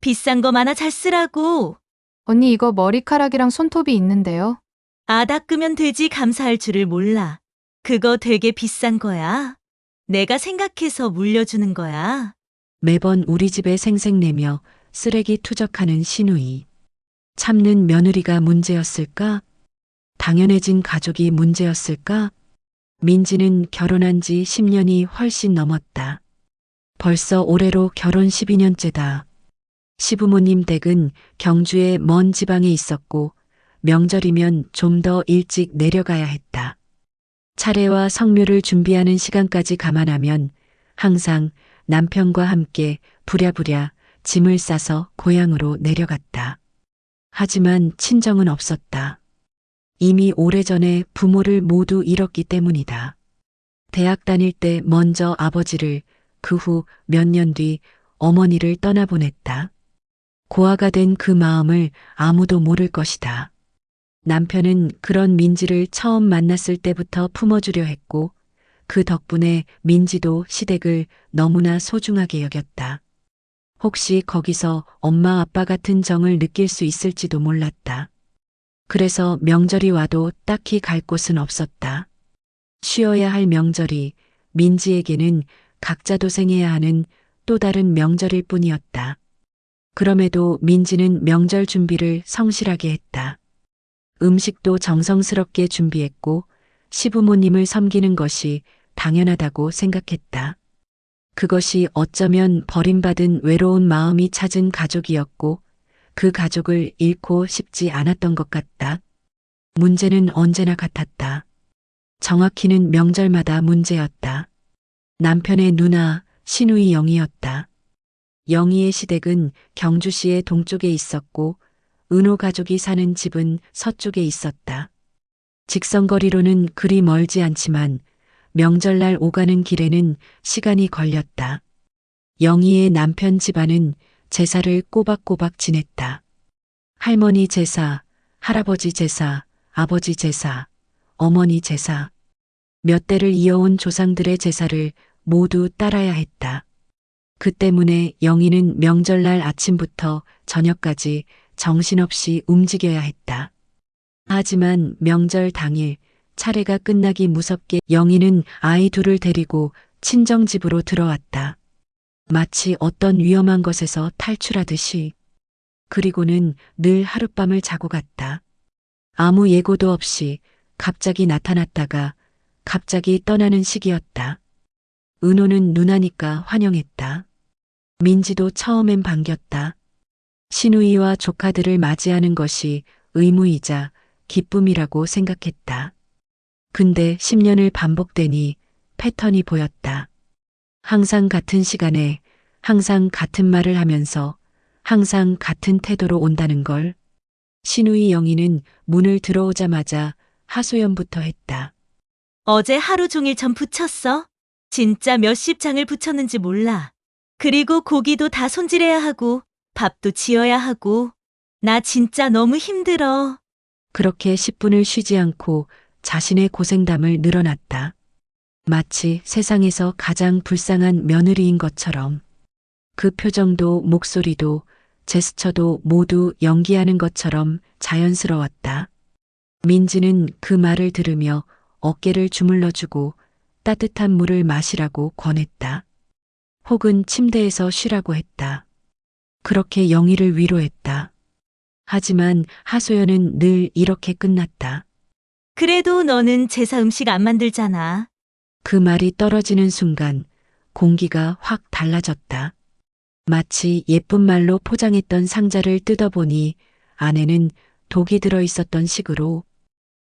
비싼 거 많아 잘 쓰라고. 언니 이거 머리카락이랑 손톱이 있는데요. 아, 닦으면 되지 감사할 줄을 몰라. 그거 되게 비싼 거야. 내가 생각해서 물려주는 거야. 매번 우리 집에 생색내며 쓰레기 투적하는 시누이. 참는 며느리가 문제였을까? 당연해진 가족이 문제였을까? 민지는 결혼한 지 10년이 훨씬 넘었다. 벌써 올해로 결혼 12년째다. 시부모님 댁은 경주의 먼 지방에 있었고 명절이면 좀 더 일찍 내려가야 했다. 차례와 성묘를 준비하는 시간까지 감안하면 항상 남편과 함께 부랴부랴 짐을 싸서 고향으로 내려갔다. 하지만 친정은 없었다. 이미 오래전에 부모를 모두 잃었기 때문이다. 대학 다닐 때 먼저 아버지를, 그 후 몇 년 뒤 어머니를 떠나보냈다. 고아가 된 그 마음을 아무도 모를 것이다. 남편은 그런 민지를 처음 만났을 때부터 품어주려 했고 그 덕분에 민지도 시댁을 너무나 소중하게 여겼다. 혹시 거기서 엄마 아빠 같은 정을 느낄 수 있을지도 몰랐다. 그래서 명절이 와도 딱히 갈 곳은 없었다. 쉬어야 할 명절이 민지에게는 각자 도생해야 하는 또 다른 명절일 뿐이었다. 그럼에도 민지는 명절 준비를 성실하게 했다. 음식도 정성스럽게 준비했고 시부모님을 섬기는 것이 당연하다고 생각했다. 그것이 어쩌면 버림받은 외로운 마음이 찾은 가족이었고 그 가족을 잃고 싶지 않았던 것 같다. 문제는 언제나 같았다. 정확히는 명절마다 문제였다. 남편의 누나 시누이 영희였다. 영희의 시댁은 경주시의 동쪽에 있었고 은호 가족이 사는 집은 서쪽에 있었다. 직선거리로는 그리 멀지 않지만 명절날 오가는 길에는 시간이 걸렸다. 영희의 남편 집안은 제사를 꼬박꼬박 지냈다. 할머니 제사, 할아버지 제사, 아버지 제사, 어머니 제사. 몇 대를 이어온 조상들의 제사를 모두 따라야 했다. 그 때문에 영희는 명절날 아침부터 저녁까지 정신없이 움직여야 했다. 하지만 명절 당일 차례가 끝나기 무섭게 영희는 아이 둘을 데리고 친정집으로 들어왔다. 마치 어떤 위험한 것에서 탈출하듯이. 그리고는 늘 하룻밤을 자고 갔다. 아무 예고도 없이 갑자기 나타났다가 갑자기 떠나는 시기였다. 은호는 누나니까 환영했다. 민지도 처음엔 반겼다. 시누이와 조카들을 맞이하는 것이 의무이자 기쁨이라고 생각했다. 근데 10년을 반복되니 패턴이 보였다. 항상 같은 시간에 항상 같은 말을 하면서 항상 같은 태도로 온다는 걸. 시누이 영희는 문을 들어오자마자 하소연부터 했다. 어제 하루 종일 전 부쳤어. 진짜 몇십 장을 부쳤는지 몰라. 그리고 고기도 다 손질해야 하고 밥도 지어야 하고. 나 진짜 너무 힘들어. 그렇게 10분을 쉬지 않고 자신의 고생담을 늘어놨다. 마치 세상에서 가장 불쌍한 며느리인 것처럼. 그 표정도 목소리도 제스처도 모두 연기하는 것처럼 자연스러웠다. 민지는 그 말을 들으며 어깨를 주물러주고 따뜻한 물을 마시라고 권했다. 혹은 침대에서 쉬라고 했다. 그렇게 영희를 위로했다. 하지만 하소연은 늘 이렇게 끝났다. 그래도 너는 제사 음식 안 만들잖아. 그 말이 떨어지는 순간 공기가 확 달라졌다. 마치 예쁜 말로 포장했던 상자를 뜯어보니 안에는 독이 들어 있었던 식으로.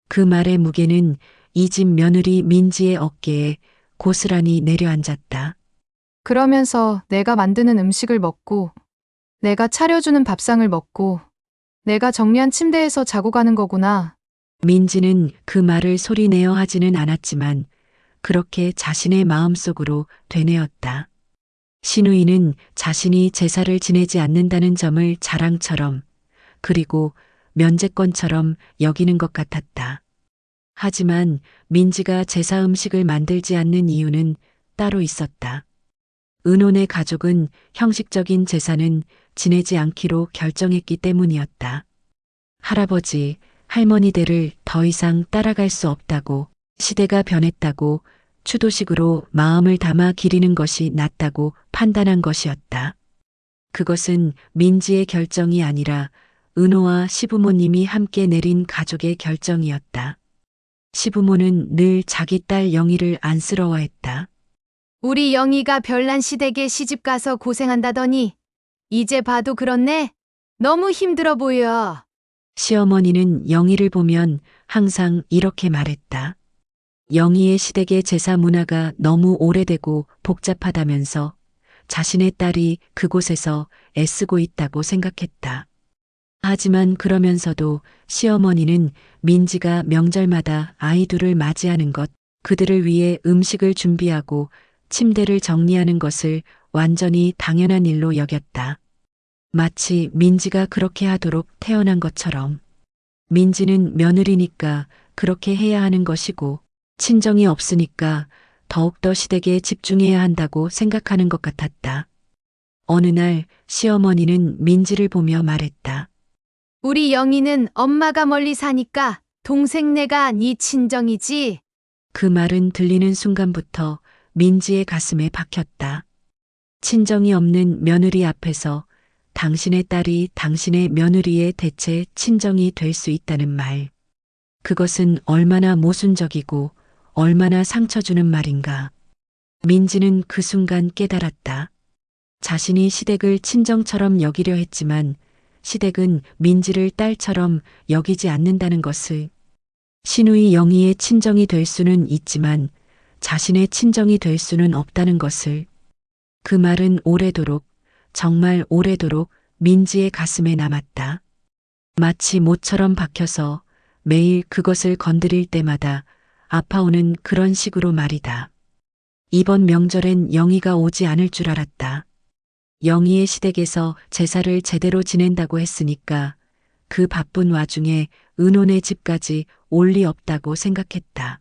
그 말의 무게는 이 집 며느리 민지의 어깨에 고스란히 내려앉았다. 그러면서 내가 만드는 음식을 먹고, 내가 차려주는 밥상을 먹고, 내가 정리한 침대에서 자고 가는 거구나. 민지는 그 말을 소리내어 하지는 않았지만 그렇게 자신의 마음속으로 되뇌었다. 시누이는 자신이 제사를 지내지 않는다는 점을 자랑처럼 그리고 면제권처럼 여기는 것 같았다. 하지만 민지가 제사 음식을 만들지 않는 이유는 따로 있었다. 은혼의 가족은 형식적인 제사는 지내지 않기로 결정했기 때문이었다. 할아버지, 할머니 댁을 더 이상 따라갈 수 없다고, 시대가 변했다고, 추도식으로 마음을 담아 기리는 것이 낫다고 판단한 것이었다. 그것은 민지의 결정이 아니라 은호와 시부모님이 함께 내린 가족의 결정이었다. 시부모는 늘 자기 딸 영희를 안쓰러워했다. 우리 영희가 별난 시댁에 시집가서 고생한다더니 이제 봐도 그렇네? 너무 힘들어 보여. 시어머니는 영희를 보면 항상 이렇게 말했다. 영희의 시댁의 제사 문화가 너무 오래되고 복잡하다면서 자신의 딸이 그곳에서 애쓰고 있다고 생각했다. 하지만 그러면서도 시어머니는 민지가 명절마다 아이들을 맞이하는 것, 그들을 위해 음식을 준비하고 침대를 정리하는 것을 완전히 당연한 일로 여겼다. 마치 민지가 그렇게 하도록 태어난 것처럼. 민지는 며느리니까 그렇게 해야 하는 것이고, 친정이 없으니까 더욱더 시댁에 집중해야 한다고 생각하는 것 같았다. 어느 날 시어머니는 민지를 보며 말했다. 우리 영희는 엄마가 멀리 사니까 동생네가 네 친정이지. 그 말은 들리는 순간부터 민지의 가슴에 박혔다. 친정이 없는 며느리 앞에서 당신의 딸이 당신의 며느리의 대체 친정이 될 수 있다는 말. 그것은 얼마나 모순적이고 얼마나 상처 주는 말인가. 민지는 그 순간 깨달았다. 자신이 시댁을 친정처럼 여기려 했지만 시댁은 민지를 딸처럼 여기지 않는다는 것을. 시누이 영희의 친정이 될 수는 있지만 자신의 친정이 될 수는 없다는 것을. 그 말은 오래도록, 정말 오래도록 민지의 가슴에 남았다. 마치 못처럼 박혀서 매일 그것을 건드릴 때마다 아파오는 그런 식으로 말이다. 이번 명절엔 영희가 오지 않을 줄 알았다. 영희의 시댁에서 제사를 제대로 지낸다고 했으니까 그 바쁜 와중에 은혼의 집까지 올 리 없다고 생각했다.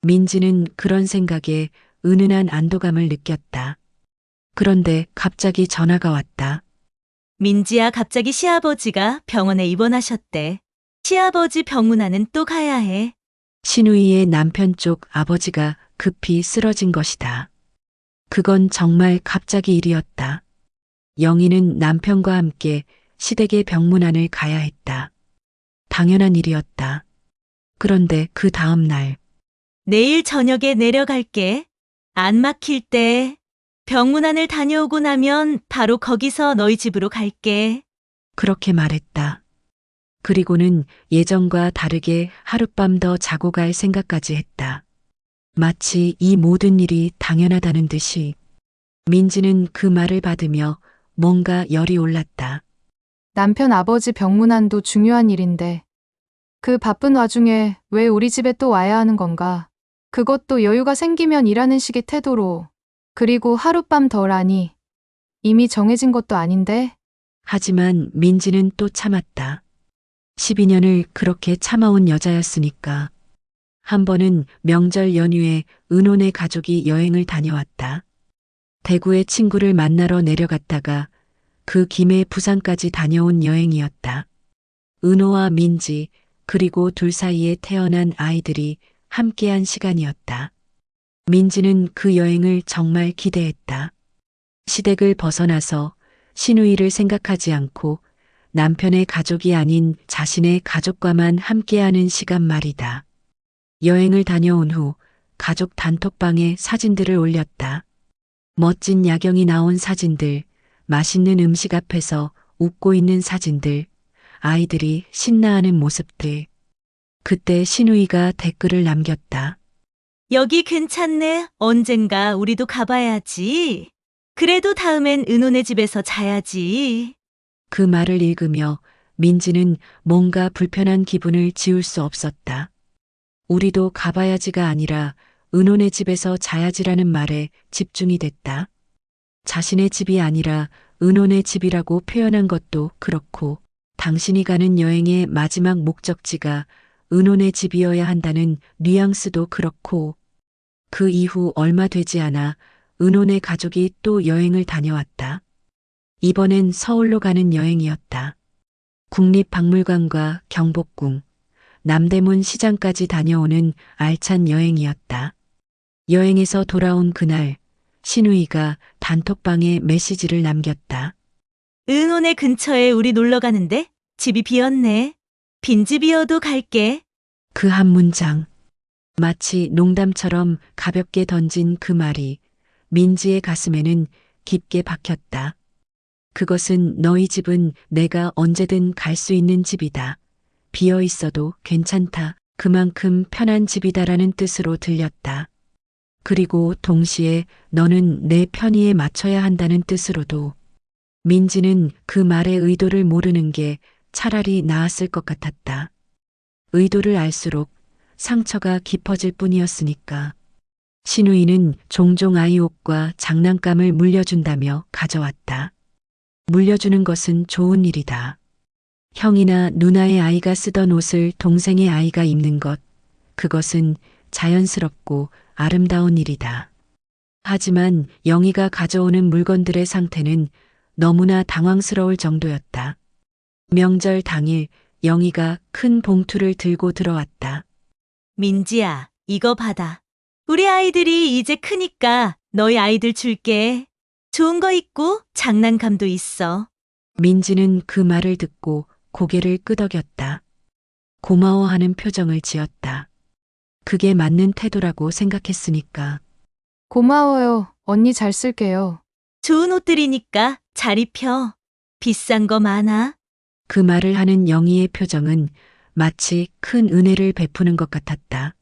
민지는 그런 생각에 은은한 안도감을 느꼈다. 그런데 갑자기 전화가 왔다. 민지야, 갑자기 시아버지가 병원에 입원하셨대. 시아버지 병문안은 또 가야 해. 시누이의 남편 쪽 아버지가 급히 쓰러진 것이다. 그건 정말 갑자기 일이었다. 영희는 남편과 함께 시댁의 병문안을 가야 했다. 당연한 일이었다. 그런데 그 다음 날, 내일 저녁에 내려갈게. 안 막힐 때 병문안을 다녀오고 나면 바로 거기서 너희 집으로 갈게. 그렇게 말했다. 그리고는 예전과 다르게 하룻밤 더 자고 갈 생각까지 했다. 마치 이 모든 일이 당연하다는 듯이. 민지는 그 말을 받으며 뭔가 열이 올랐다. 남편 아버지 병문안도 중요한 일인데 그 바쁜 와중에 왜 우리 집에 또 와야 하는 건가? 그것도 여유가 생기면 일하는 식의 태도로. 그리고 하룻밤 덜하니 이미 정해진 것도 아닌데. 하지만 민지는 또 참았다. 12년을 그렇게 참아온 여자였으니까. 한 번은 명절 연휴에 은혼의 가족이 여행을 다녀왔다. 대구에 친구를 만나러 내려갔다가 그 김에 부산까지 다녀온 여행이었다. 은호와 민지 그리고 둘 사이에 태어난 아이들이 함께한 시간이었다. 민지는 그 여행을 정말 기대했다. 시댁을 벗어나서 시누이를 생각하지 않고 남편의 가족이 아닌 자신의 가족과만 함께하는 시간 말이다. 여행을 다녀온 후 가족 단톡방에 사진들을 올렸다. 멋진 야경이 나온 사진들, 맛있는 음식 앞에서 웃고 있는 사진들, 아이들이 신나하는 모습들. 그때 시누이가 댓글을 남겼다. 여기 괜찮네. 언젠가 우리도 가봐야지. 그래도 다음엔 은혼의 집에서 자야지. 그 말을 읽으며 민지는 뭔가 불편한 기분을 지울 수 없었다. 우리도 가봐야지가 아니라 은혼의 집에서 자야지라는 말에 집중이 됐다. 자신의 집이 아니라 은혼의 집이라고 표현한 것도 그렇고 당신이 가는 여행의 마지막 목적지가 은혼의 집이어야 한다는 뉘앙스도 그렇고 그 이후 얼마 되지 않아 은혼의 가족이 또 여행을 다녀왔다. 이번엔 서울로 가는 여행이었다. 국립박물관과 경복궁, 남대문 시장까지 다녀오는 알찬 여행이었다. 여행에서 돌아온 그날, 신우이가 단톡방에 메시지를 남겼다. 은혼의 근처에 우리 놀러 가는데 집이 비었네. 빈집이어도 갈게. 그 한 문장. 마치 농담처럼 가볍게 던진 그 말이 민지의 가슴에는 깊게 박혔다. 그것은 너희 집은 내가 언제든 갈 수 있는 집이다. 비어 있어도 괜찮다. 그만큼 편한 집이다라는 뜻으로 들렸다. 그리고 동시에 너는 내 편의에 맞춰야 한다는 뜻으로도. 민지는 그 말의 의도를 모르는 게 차라리 나았을 것 같았다. 의도를 알수록 상처가 깊어질 뿐이었으니까. 신우이는 종종 아이 옷과 장난감을 물려준다며 가져왔다. 물려주는 것은 좋은 일이다. 형이나 누나의 아이가 쓰던 옷을 동생의 아이가 입는 것, 그것은 자연스럽고 아름다운 일이다. 하지만 영희가 가져오는 물건들의 상태는 너무나 당황스러울 정도였다. 명절 당일 영희가 큰 봉투를 들고 들어왔다. 민지야, 이거 받아. 우리 아이들이 이제 크니까 너희 아이들 줄게. 좋은 거 있고 장난감도 있어. 민지는 그 말을 듣고 고개를 끄덕였다. 고마워하는 표정을 지었다. 그게 맞는 태도라고 생각했으니까. 고마워요. 언니 잘 쓸게요. 좋은 옷들이니까 잘 입혀. 비싼 거 많아. 그 말을 하는 영희의 표정은 마치 큰 은혜를 베푸는 것 같았다.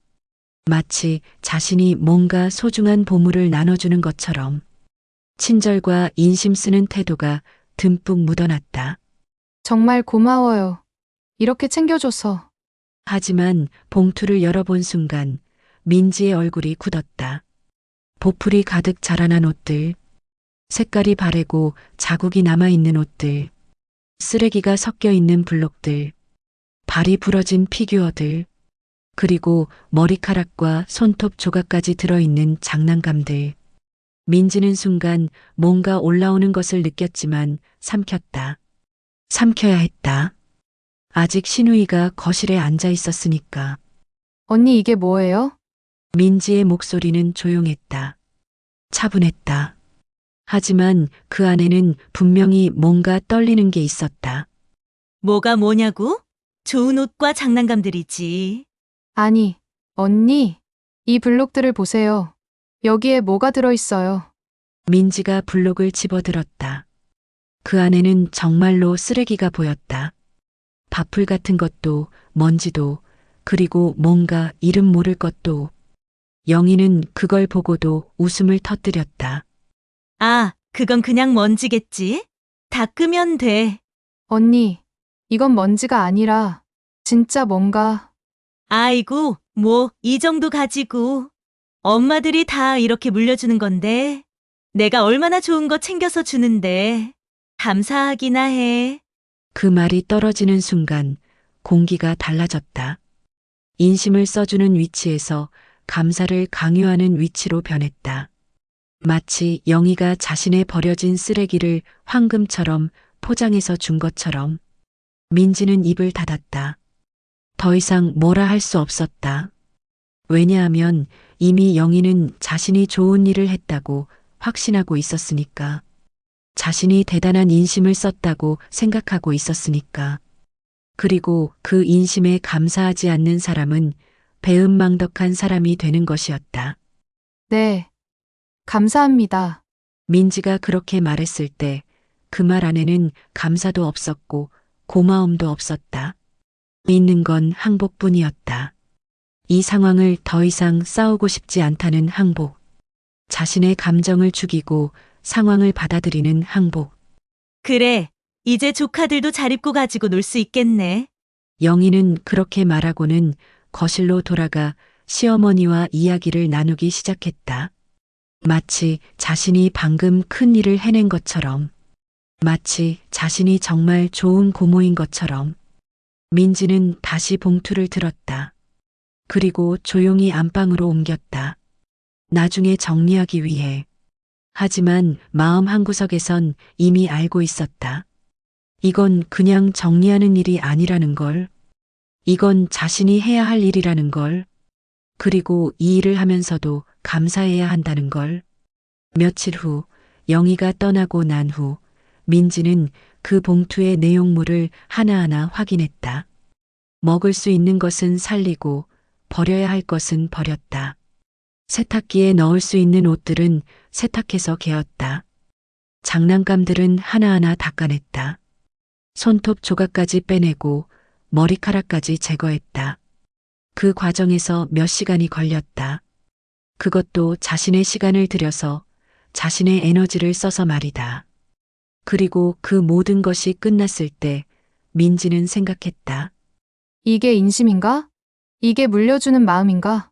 마치 자신이 뭔가 소중한 보물을 나눠주는 것처럼 친절과 인심 쓰는 태도가 듬뿍 묻어났다. 정말 고마워요. 이렇게 챙겨줘서. 하지만 봉투를 열어본 순간 민지의 얼굴이 굳었다. 보풀이 가득 자라난 옷들, 색깔이 바래고 자국이 남아있는 옷들, 쓰레기가 섞여 있는 블록들, 발이 부러진 피규어들, 그리고 머리카락과 손톱 조각까지 들어있는 장난감들. 민지는 순간 뭔가 올라오는 것을 느꼈지만 삼켰다. 삼켜야 했다. 아직 신우이가 거실에 앉아 있었으니까. 언니 이게 뭐예요? 민지의 목소리는 조용했다. 차분했다. 하지만 그 안에는 분명히 뭔가 떨리는 게 있었다. 뭐가 뭐냐고? 좋은 옷과 장난감들이지. 아니, 언니. 이 블록들을 보세요. 여기에 뭐가 들어있어요. 민지가 블록을 집어들었다. 그 안에는 정말로 쓰레기가 보였다. 밥풀 같은 것도, 먼지도, 그리고 뭔가 이름 모를 것도. 영희는 그걸 보고도 웃음을 터뜨렸다. 아, 그건 그냥 먼지겠지? 닦으면 돼. 언니, 이건 먼지가 아니라 진짜 뭔가. 아이고, 뭐, 이 정도 가지고. 엄마들이 다 이렇게 물려주는 건데. 내가 얼마나 좋은 거 챙겨서 주는데. 감사하기나 해. 그 말이 떨어지는 순간 공기가 달라졌다. 인심을 써주는 위치에서 감사를 강요하는 위치로 변했다. 마치 영희가 자신의 버려진 쓰레기를 황금처럼 포장해서 준 것처럼. 민지는 입을 닫았다. 더 이상 뭐라 할 수 없었다. 왜냐하면 이미 영희는 자신이 좋은 일을 했다고 확신하고 있었으니까. 자신이 대단한 인심을 썼다고 생각하고 있었으니까. 그리고 그 인심에 감사하지 않는 사람은 배은망덕한 사람이 되는 것이었다. 네. 감사합니다. 민지가 그렇게 말했을 때 그 말 안에는 감사도 없었고 고마움도 없었다. 있는 건 항복뿐이었다. 이 상황을 더 이상 싸우고 싶지 않다는 항복. 자신의 감정을 죽이고 상황을 받아들이는 항복. 그래, 이제 조카들도 잘 입고 가지고 놀 수 있겠네. 영희는 그렇게 말하고는 거실로 돌아가 시어머니와 이야기를 나누기 시작했다. 마치 자신이 방금 큰 일을 해낸 것처럼. 마치 자신이 정말 좋은 고모인 것처럼. 민지는 다시 봉투를 들었다. 그리고 조용히 안방으로 옮겼다. 나중에 정리하기 위해. 하지만 마음 한구석에선 이미 알고 있었다. 이건 그냥 정리하는 일이 아니라는 걸. 이건 자신이 해야 할 일이라는 걸. 그리고 이 일을 하면서도 감사해야 한다는 걸. 며칠 후 영희가 떠나고 난 후 민지는 그 봉투의 내용물을 하나하나 확인했다. 먹을 수 있는 것은 살리고 버려야 할 것은 버렸다. 세탁기에 넣을 수 있는 옷들은 세탁해서 개었다. 장난감들은 하나하나 닦아냈다. 손톱 조각까지 빼내고 머리카락까지 제거했다. 그 과정에서 몇 시간이 걸렸다. 그것도 자신의 시간을 들여서 자신의 에너지를 써서 말이다. 그리고 그 모든 것이 끝났을 때 민지는 생각했다. 이게 인심인가? 이게 물려주는 마음인가?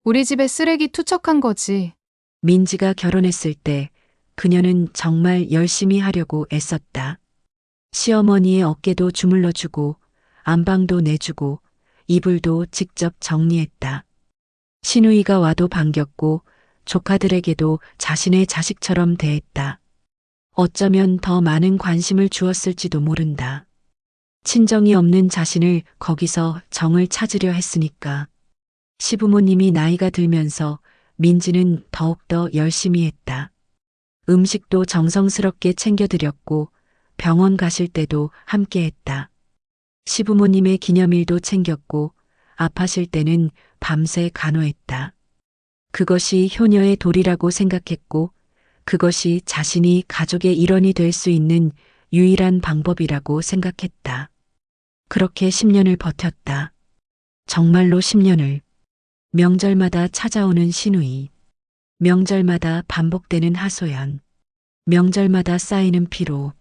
우리 집에 쓰레기 투척한 거지. 민지가 결혼했을 때 그녀는 정말 열심히 하려고 애썼다. 시어머니의 어깨도 주물러주고 안방도 내주고 이불도 직접 정리했다. 시누이가 와도 반겼고 조카들에게도 자신의 자식처럼 대했다. 어쩌면 더 많은 관심을 주었을지도 모른다. 친정이 없는 자신을 거기서 정을 찾으려 했으니까. 시부모님이 나이가 들면서 민지는 더욱더 열심히 했다. 음식도 정성스럽게 챙겨드렸고 병원 가실 때도 함께 했다. 시부모님의 기념일도 챙겼고 아파실 때는 밤새 간호했다. 그것이 효녀의 도리라고 생각했고 그것이 자신이 가족의 일원이 될 수 있는 유일한 방법이라고 생각했다. 그렇게 10년을 버텼다. 정말로 10년을. 명절마다 찾아오는 시누이. 명절마다 반복되는 하소연. 명절마다 쌓이는 피로.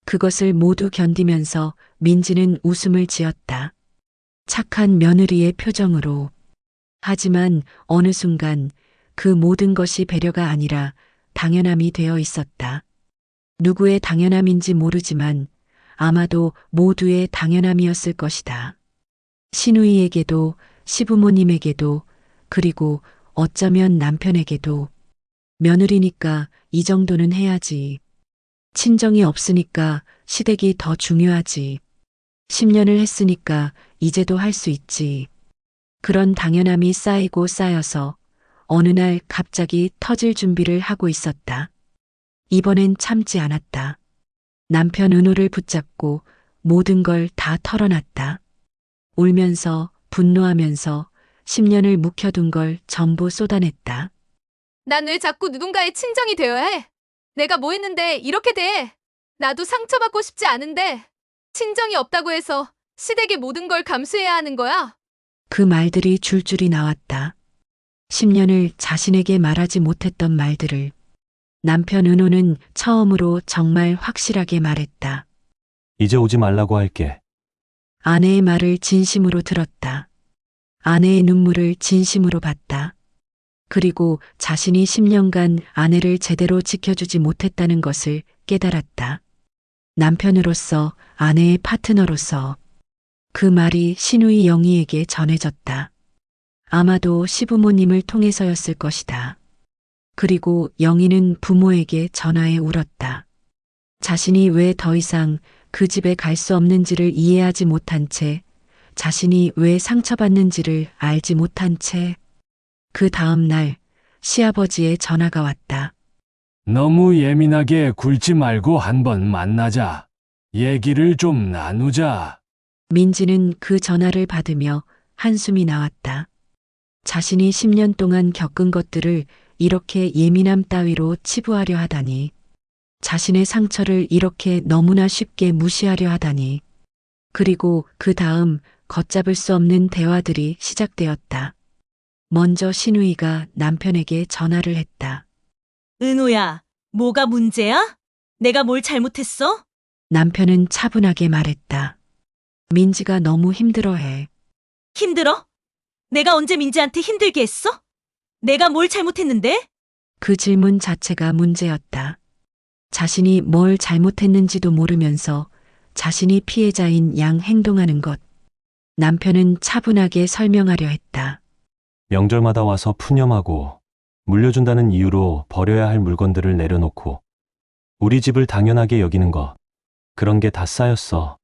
그것을 모두 견디면서 민지는 웃음을 지었다. 착한 며느리의 표정으로. 하지만 어느 순간 그 모든 것이 배려가 아니라 당연함이 되어 있었다. 누구의 당연함인지 모르지만 아마도 모두의 당연함이었을 것이다. 시누이에게도 시부모님에게도 그리고 어쩌면 남편에게도 며느리니까 이 정도는 해야지. 친정이 없으니까 시댁이 더 중요하지. 10년을 했으니까 이제도 할 수 있지. 그런 당연함이 쌓이고 쌓여서 어느 날 갑자기 터질 준비를 하고 있었다. 이번엔 참지 않았다. 남편 은호를 붙잡고 모든 걸 다 털어놨다. 울면서 분노하면서 10년을 묵혀둔 걸 전부 쏟아냈다. 난 왜 자꾸 누군가의 친정이 되어야 해? 내가 뭐 했는데 이렇게 돼? 나도 상처받고 싶지 않은데 친정이 없다고 해서 시댁의 모든 걸 감수해야 하는 거야? 그 말들이 줄줄이 나왔다. 10년을 자신에게 말하지 못했던 말들을. 남편 은호는 처음으로 정말 확실하게 말했다. 이제 오지 말라고 할게. 아내의 말을 진심으로 들었다. 아내의 눈물을 진심으로 봤다. 그리고 자신이 10년간 아내를 제대로 지켜주지 못했다는 것을 깨달았다. 남편으로서, 아내의 파트너로서. 그 말이 시누이 영희에게 전해졌다. 아마도 시부모님을 통해서였을 것이다. 그리고 영희는 부모에게 전화해 울었다. 자신이 왜 더 이상 그 집에 갈 수 없는지를 이해하지 못한 채, 자신이 왜 상처받는지를 알지 못한 채. 그 다음 날 시아버지의 전화가 왔다. 너무 예민하게 굴지 말고 한번 만나자. 얘기를 좀 나누자. 민지는 그 전화를 받으며 한숨이 나왔다. 자신이 10년 동안 겪은 것들을 이렇게 예민함 따위로 치부하려 하다니. 자신의 상처를 이렇게 너무나 쉽게 무시하려 하다니. 그리고 그 다음 걷잡을 수 없는 대화들이 시작되었다. 먼저 시누이가 남편에게 전화를 했다. 은호야, 뭐가 문제야? 내가 뭘 잘못했어? 남편은 차분하게 말했다. 민지가 너무 힘들어해. 힘들어? 내가 언제 민지한테 힘들게 했어? 내가 뭘 잘못했는데? 그 질문 자체가 문제였다. 자신이 뭘 잘못했는지도 모르면서 자신이 피해자인 양 행동하는 것. 남편은 차분하게 설명하려 했다. 명절마다 와서 푸념하고 물려준다는 이유로 버려야 할 물건들을 내려놓고 우리 집을 당연하게 여기는 거. 그런 게 다 쌓였어.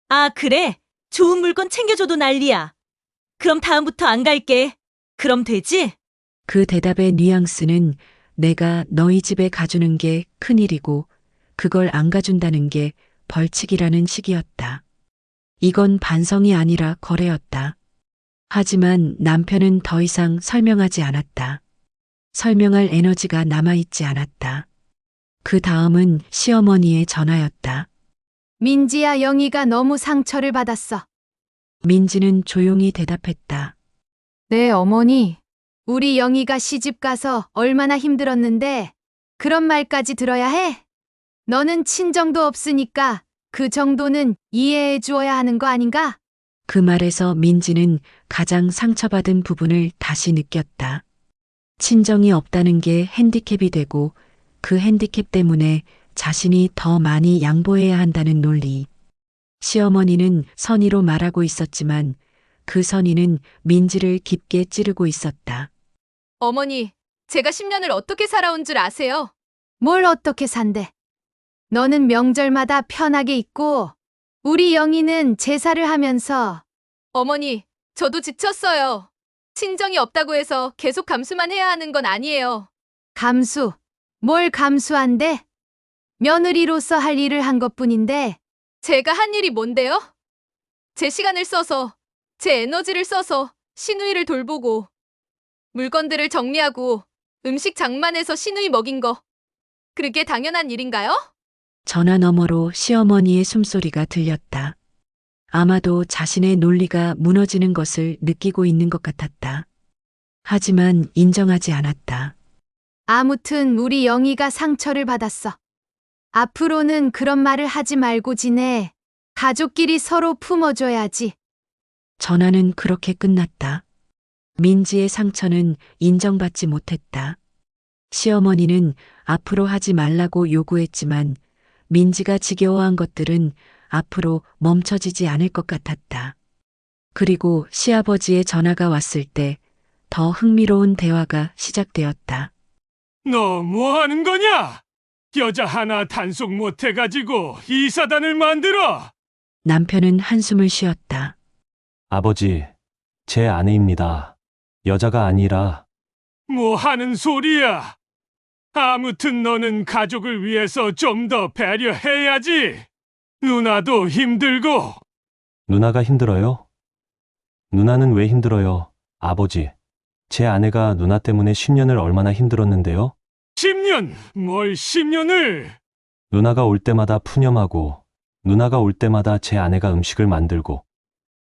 아, 그래? 좋은 물건 챙겨줘도 난리야. 그럼 다음부터 안 갈게. 그럼 되지? 그 대답의 뉘앙스는 내가 너희 집에 가주는 게 큰일이고 그걸 안 가준다는 게 벌칙이라는 식이었다. 이건 반성이 아니라 거래였다. 하지만 남편은 더 이상 설명하지 않았다. 설명할 에너지가 남아있지 않았다. 그 다음은 시어머니의 전화였다. 민지야, 영희가 너무 상처를 받았어. 민지는 조용히 대답했다. 네, 어머니. 우리 영희가 시집 가서 얼마나 힘들었는데 그런 말까지 들어야 해? 너는 친정도 없으니까 그 정도는 이해해 주어야 하는 거 아닌가? 그 말에서 민지는 가장 상처받은 부분을 다시 느꼈다. 친정이 없다는 게 핸디캡이 되고 그 핸디캡 때문에 자신이 더 많이 양보해야 한다는 논리. 시어머니는 선의로 말하고 있었지만 그 선의는 민지를 깊게 찌르고 있었다. 어머니, 제가 10년을 어떻게 살아온 줄 아세요? 뭘 어떻게 산대? 너는 명절마다 편하게 있고 우리 영희는 제사를 하면서 어머니, 저도 지쳤어요. 친정이 없다고 해서 계속 감수만 해야 하는 건 아니에요. 감수. 뭘 감수한대? 며느리로서 할 일을 한 것뿐인데 제가 한 일이 뭔데요? 제 시간을 써서, 제 에너지를 써서 시누이를 돌보고, 물건들을 정리하고, 음식 장만해서 시누이 먹인 거. 그게 당연한 일인가요? 전화 너머로 시어머니의 숨소리가 들렸다. 아마도 자신의 논리가 무너지는 것을 느끼고 있는 것 같았다. 하지만 인정하지 않았다. 아무튼 우리 영희가 상처를 받았어. 앞으로는 그런 말을 하지 말고 지내. 가족끼리 서로 품어줘야지. 전화는 그렇게 끝났다. 민지의 상처는 인정받지 못했다. 시어머니는 앞으로 하지 말라고 요구했지만 민지가 지겨워한 것들은 앞으로 멈춰지지 않을 것 같았다. 그리고 시아버지의 전화가 왔을 때 더 흥미로운 대화가 시작되었다. 너 뭐 하는 거냐? 여자 하나 단속 못 해가지고 이 사단을 만들어! 남편은 한숨을 쉬었다. 아버지, 제 아내입니다. 여자가 아니라. 뭐 하는 소리야? 아무튼 너는 가족을 위해서 좀 더 배려해야지. 누나도 힘들고. 누나가 힘들어요? 누나는 왜 힘들어요, 아버지? 제 아내가 누나 때문에 10년을 얼마나 힘들었는데요? 10년? 뭘 10년을? 누나가 올 때마다 푸념하고, 누나가 올 때마다 제 아내가 음식을 만들고,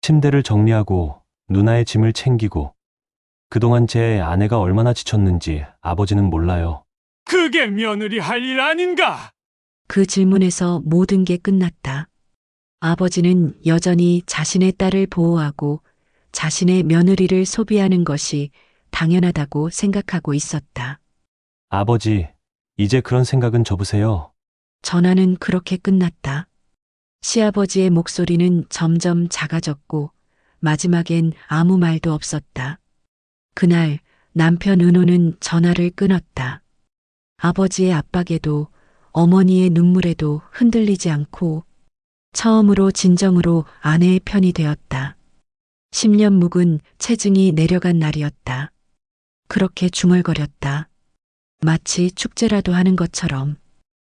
침대를 정리하고, 누나의 짐을 챙기고, 그동안 제 아내가 얼마나 지쳤는지 아버지는 몰라요. 그게 며느리 할 일 아닌가? 그 질문에서 모든 게 끝났다. 아버지는 여전히 자신의 딸을 보호하고 자신의 며느리를 소비하는 것이 당연하다고 생각하고 있었다. 아버지, 이제 그런 생각은 접으세요. 전화는 그렇게 끝났다. 시아버지의 목소리는 점점 작아졌고 마지막엔 아무 말도 없었다. 그날 남편 은호는 전화를 끊었다. 아버지의 압박에도 어머니의 눈물에도 흔들리지 않고 처음으로 진정으로 아내의 편이 되었다. 10년 묵은 체증이 내려간 날이었다. 그렇게 중얼거렸다. 마치 축제라도 하는 것처럼,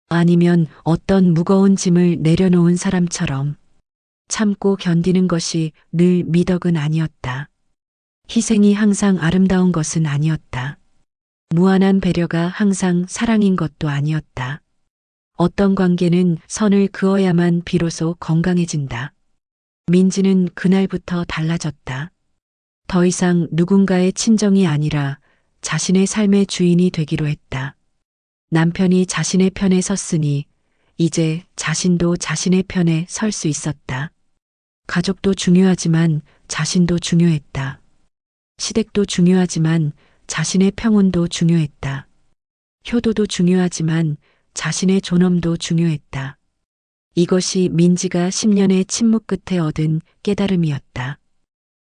아니면 어떤 무거운 짐을 내려놓은 사람처럼. 참고 견디는 것이 늘 미덕은 아니었다. 희생이 항상 아름다운 것은 아니었다. 무한한 배려가 항상 사랑인 것도 아니었다. 어떤 관계는 선을 그어야만 비로소 건강해진다. 민지는 그날부터 달라졌다. 더 이상 누군가의 친정이 아니라 자신의 삶의 주인이 되기로 했다. 남편이 자신의 편에 섰으니 이제 자신도 자신의 편에 설 수 있었다. 가족도 중요하지만 자신도 중요했다. 시댁도 중요하지만 자신의 평온도 중요했다. 효도도 중요하지만 자신의 존엄도 중요했다. 이것이 민지가 10년의 침묵 끝에 얻은 깨달음이었다.